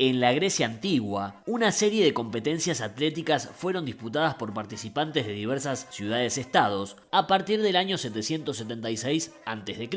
En la Grecia antigua, una serie de competencias atléticas fueron disputadas por participantes de diversas ciudades-estados a partir del año 776 a.C.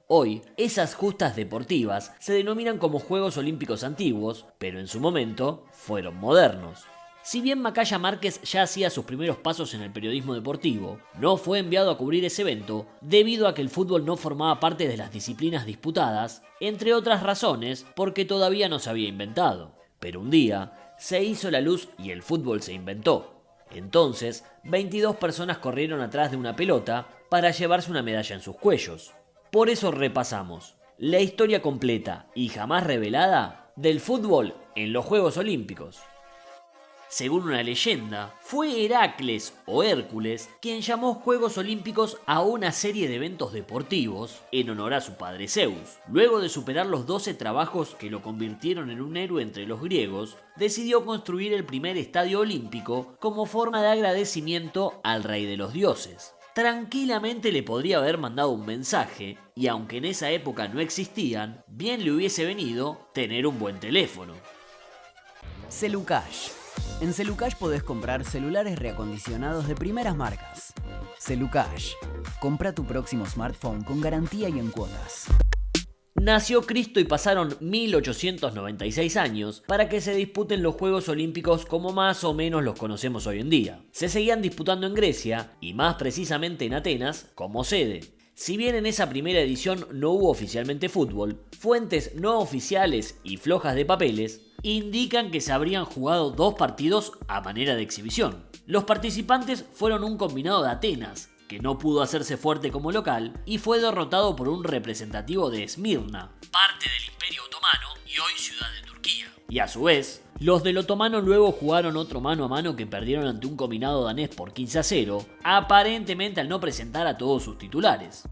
Hoy, esas justas deportivas se denominan como Juegos Olímpicos Antiguos, pero en su momento fueron modernos. Si bien Macaya Márquez ya hacía sus primeros pasos en el periodismo deportivo, no fue enviado a cubrir ese evento debido a que el fútbol no formaba parte de las disciplinas disputadas, entre otras razones porque todavía no se había inventado. Pero un día se hizo la luz y el fútbol se inventó. Entonces, 22 personas corrieron atrás de una pelota para llevarse una medalla en sus cuellos. Por eso repasamos la historia completa y jamás revelada del fútbol en los Juegos Olímpicos. Según una leyenda, fue Heracles o Hércules quien llamó Juegos Olímpicos a una serie de eventos deportivos en honor a su padre Zeus. Luego de superar los 12 trabajos que lo convirtieron en un héroe entre los griegos, decidió construir el primer estadio olímpico como forma de agradecimiento al rey de los dioses. Tranquilamente le podría haber mandado un mensaje, y aunque en esa época no existían, bien le hubiese venido tener un buen teléfono. Celucash. En Celucash podés comprar celulares reacondicionados de primeras marcas. Celucash. Compra tu próximo smartphone con garantía y en cuotas. Nació Cristo y pasaron 1896 años para que se disputen los Juegos Olímpicos como más o menos los conocemos hoy en día. Se seguían disputando en Grecia, y más precisamente en Atenas, como sede. Si bien en esa primera edición no hubo oficialmente fútbol, fuentes no oficiales y flojas de papeles indican que se habrían jugado 2 partidos a manera de exhibición. Los participantes fueron un combinado de Atenas, que no pudo hacerse fuerte como local y fue derrotado por un representativo de Esmirna, parte del Imperio Otomano y hoy ciudad de Turquía. Y a su vez, los del otomano luego jugaron otro mano a mano que perdieron ante un combinado danés por 15-0, aparentemente al no presentar a todos sus titulares.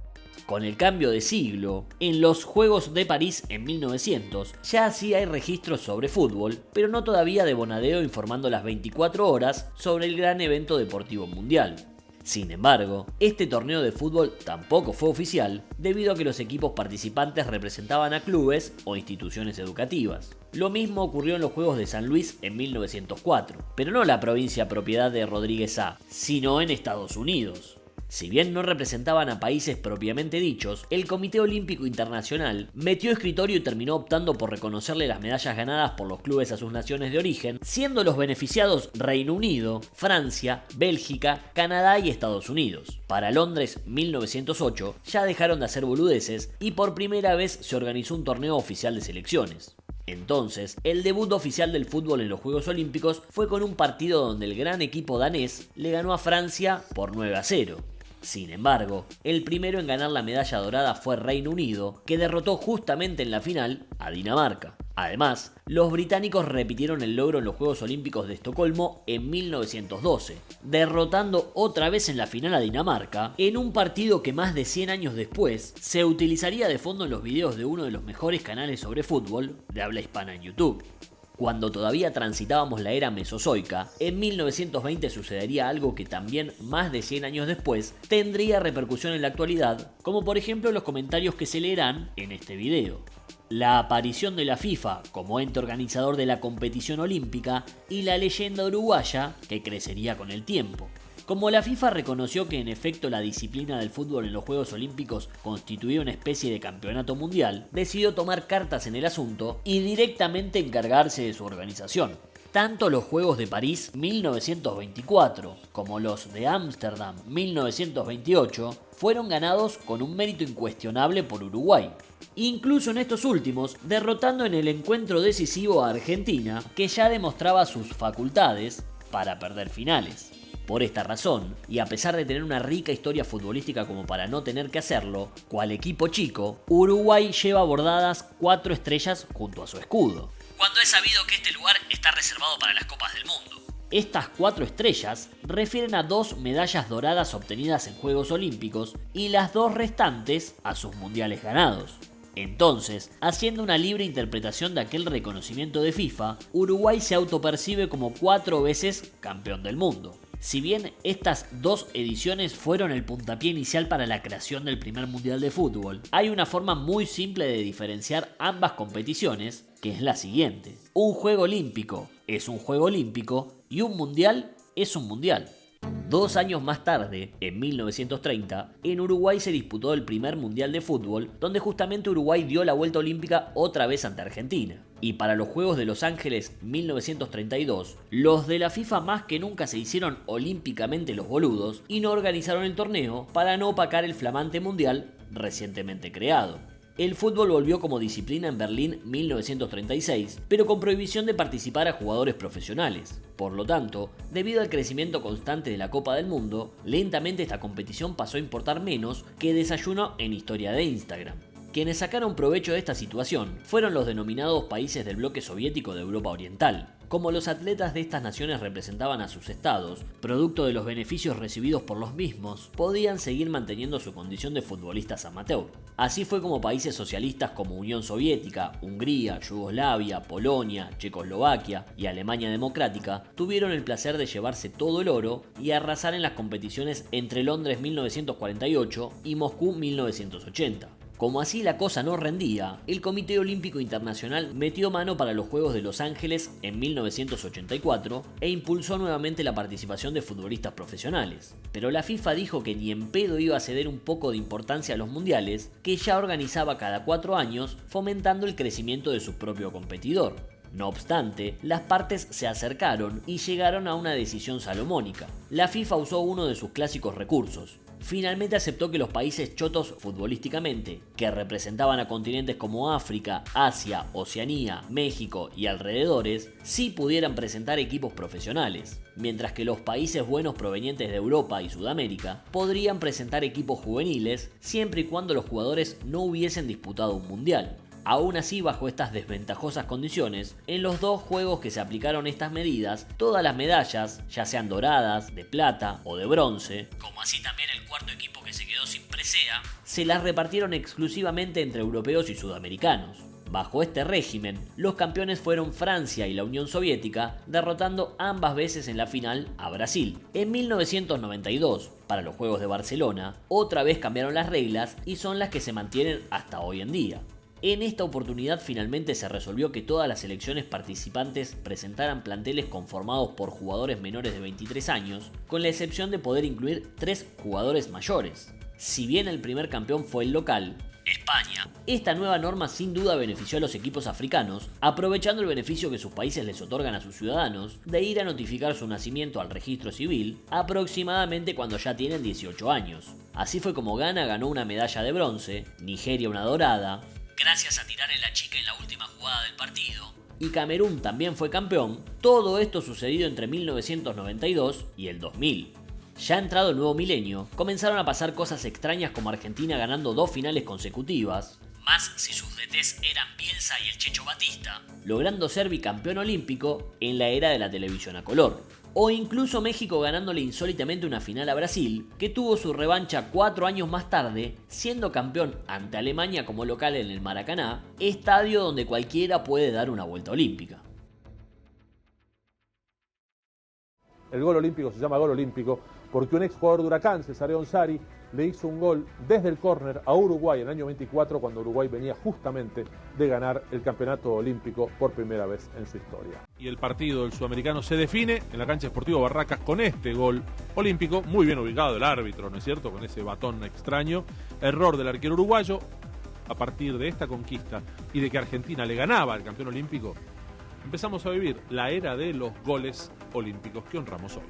Con el cambio de siglo, en los Juegos de París en 1900 ya sí hay registros sobre fútbol, pero no todavía de Bonadeo informando las 24 horas sobre el gran evento deportivo mundial. Sin embargo, este torneo de fútbol tampoco fue oficial debido a que los equipos participantes representaban a clubes o instituciones educativas. Lo mismo ocurrió en los Juegos de San Luis en 1904, pero no la provincia propiedad de Rodríguez A, sino en Estados Unidos. Si bien no representaban a países propiamente dichos, el Comité Olímpico Internacional metió escritorio y terminó optando por reconocerle las medallas ganadas por los clubes a sus naciones de origen, siendo los beneficiados Reino Unido, Francia, Bélgica, Canadá y Estados Unidos. Para Londres 1908 ya dejaron de hacer boludeces y por primera vez se organizó un torneo oficial de selecciones. Entonces, el debut oficial del fútbol en los Juegos Olímpicos fue con un partido donde el gran equipo danés le ganó a Francia por 9-0. Sin embargo, el primero en ganar la medalla dorada fue Reino Unido, que derrotó justamente en la final a Dinamarca. Además, los británicos repitieron el logro en los Juegos Olímpicos de Estocolmo en 1912, derrotando otra vez en la final a Dinamarca, en un partido que más de 100 años después se utilizaría de fondo en los videos de uno de los mejores canales sobre fútbol de habla hispana en YouTube. Cuando todavía transitábamos la era mesozoica, en 1920 sucedería algo que también más de 100 años después tendría repercusión en la actualidad, como por ejemplo los comentarios que se leerán en este video. La aparición de la FIFA como ente organizador de la competición olímpica y la leyenda uruguaya que crecería con el tiempo. Como la FIFA reconoció que en efecto la disciplina del fútbol en los Juegos Olímpicos constituía una especie de campeonato mundial, decidió tomar cartas en el asunto y directamente encargarse de su organización. Tanto los Juegos de París 1924 como los de Ámsterdam 1928 fueron ganados con un mérito incuestionable por Uruguay. Incluso en estos últimos, derrotando en el encuentro decisivo a Argentina, que ya demostraba sus facultades para perder finales. Por esta razón, y a pesar de tener una rica historia futbolística como para no tener que hacerlo, cual equipo chico, Uruguay lleva bordadas 4 estrellas junto a su escudo. Cuando es sabido que este lugar está reservado para las Copas del Mundo. Estas 4 estrellas refieren a 2 medallas doradas obtenidas en Juegos Olímpicos y las 2 restantes a sus mundiales ganados. Entonces, haciendo una libre interpretación de aquel reconocimiento de FIFA, Uruguay se autopercibe como 4 veces campeón del mundo. Si bien estas 2 ediciones fueron el puntapié inicial para la creación del primer mundial de fútbol, hay una forma muy simple de diferenciar ambas competiciones que es la siguiente. Un juego olímpico es un juego olímpico y un mundial es un mundial. 2 años más tarde, en 1930, en Uruguay se disputó el primer mundial de fútbol, donde justamente Uruguay dio la vuelta olímpica otra vez ante Argentina. Y para los Juegos de Los Ángeles 1932, los de la FIFA más que nunca se hicieron olímpicamente los boludos y no organizaron el torneo para no opacar el flamante mundial recientemente creado. El fútbol volvió como disciplina en Berlín 1936, pero con prohibición de participar a jugadores profesionales. Por lo tanto, debido al crecimiento constante de la Copa del Mundo, lentamente esta competición pasó a importar menos que desayuno en historia de Instagram. Quienes sacaron provecho de esta situación fueron los denominados países del bloque soviético de Europa Oriental. Como los atletas de estas naciones representaban a sus estados, producto de los beneficios recibidos por los mismos, podían seguir manteniendo su condición de futbolistas amateur. Así fue como países socialistas como Unión Soviética, Hungría, Yugoslavia, Polonia, Checoslovaquia y Alemania Democrática tuvieron el placer de llevarse todo el oro y arrasar en las competiciones entre Londres 1948 y Moscú 1980. Como así la cosa no rendía, el Comité Olímpico Internacional metió mano para los Juegos de Los Ángeles en 1984 e impulsó nuevamente la participación de futbolistas profesionales. Pero la FIFA dijo que ni en pedo iba a ceder un poco de importancia a los mundiales, que ya organizaba cada 4 años, fomentando el crecimiento de su propio competidor. No obstante, las partes se acercaron y llegaron a una decisión salomónica. La FIFA usó uno de sus clásicos recursos. Finalmente aceptó que los países chotos futbolísticamente, que representaban a continentes como África, Asia, Oceanía, México y alrededores, sí pudieran presentar equipos profesionales, mientras que los países buenos provenientes de Europa y Sudamérica podrían presentar equipos juveniles siempre y cuando los jugadores no hubiesen disputado un mundial. Aún así, bajo estas desventajosas condiciones, en los 2 juegos que se aplicaron estas medidas, todas las medallas, ya sean doradas, de plata o de bronce, como así también el cuarto equipo que se quedó sin presea, se las repartieron exclusivamente entre europeos y sudamericanos. Bajo este régimen, los campeones fueron Francia y la Unión Soviética, derrotando ambas veces en la final a Brasil. En 1992, para los Juegos de Barcelona, otra vez cambiaron las reglas y son las que se mantienen hasta hoy en día. En esta oportunidad finalmente se resolvió que todas las selecciones participantes presentaran planteles conformados por jugadores menores de 23 años, con la excepción de poder incluir 3 jugadores mayores. Si bien el primer campeón fue el local, España, esta nueva norma sin duda benefició a los equipos africanos, aprovechando el beneficio que sus países les otorgan a sus ciudadanos de ir a notificar su nacimiento al registro civil aproximadamente cuando ya tienen 18 años. Así fue como Ghana ganó una medalla de bronce, Nigeria una dorada, gracias a tirar en la chica en la última jugada del partido, y Camerún también fue campeón, todo esto sucedido entre 1992 y el 2000. Ya entrado el nuevo milenio, comenzaron a pasar cosas extrañas como Argentina ganando 2 finales consecutivas, más si sus DTs eran Bielsa y el Checho Batista, logrando ser bicampeón olímpico en la era de la televisión a color. O incluso México ganándole insólitamente una final a Brasil, que tuvo su revancha 4 años más tarde, siendo campeón ante Alemania como local en el Maracaná, estadio donde cualquiera puede dar una vuelta olímpica. El gol olímpico se llama gol olímpico porque un exjugador de Huracán, Cesareo Onsari, le hizo un gol desde el córner a Uruguay en el año 24, cuando Uruguay venía justamente de ganar el campeonato olímpico por primera vez en su historia. Y el partido del sudamericano se define en la cancha Sportivo Barracas con este gol olímpico, muy bien ubicado el árbitro, ¿no es cierto?, con ese batón extraño, error del arquero uruguayo. A partir de esta conquista y de que Argentina le ganaba al campeón olímpico, empezamos a vivir la era de los goles olímpicos que honramos hoy.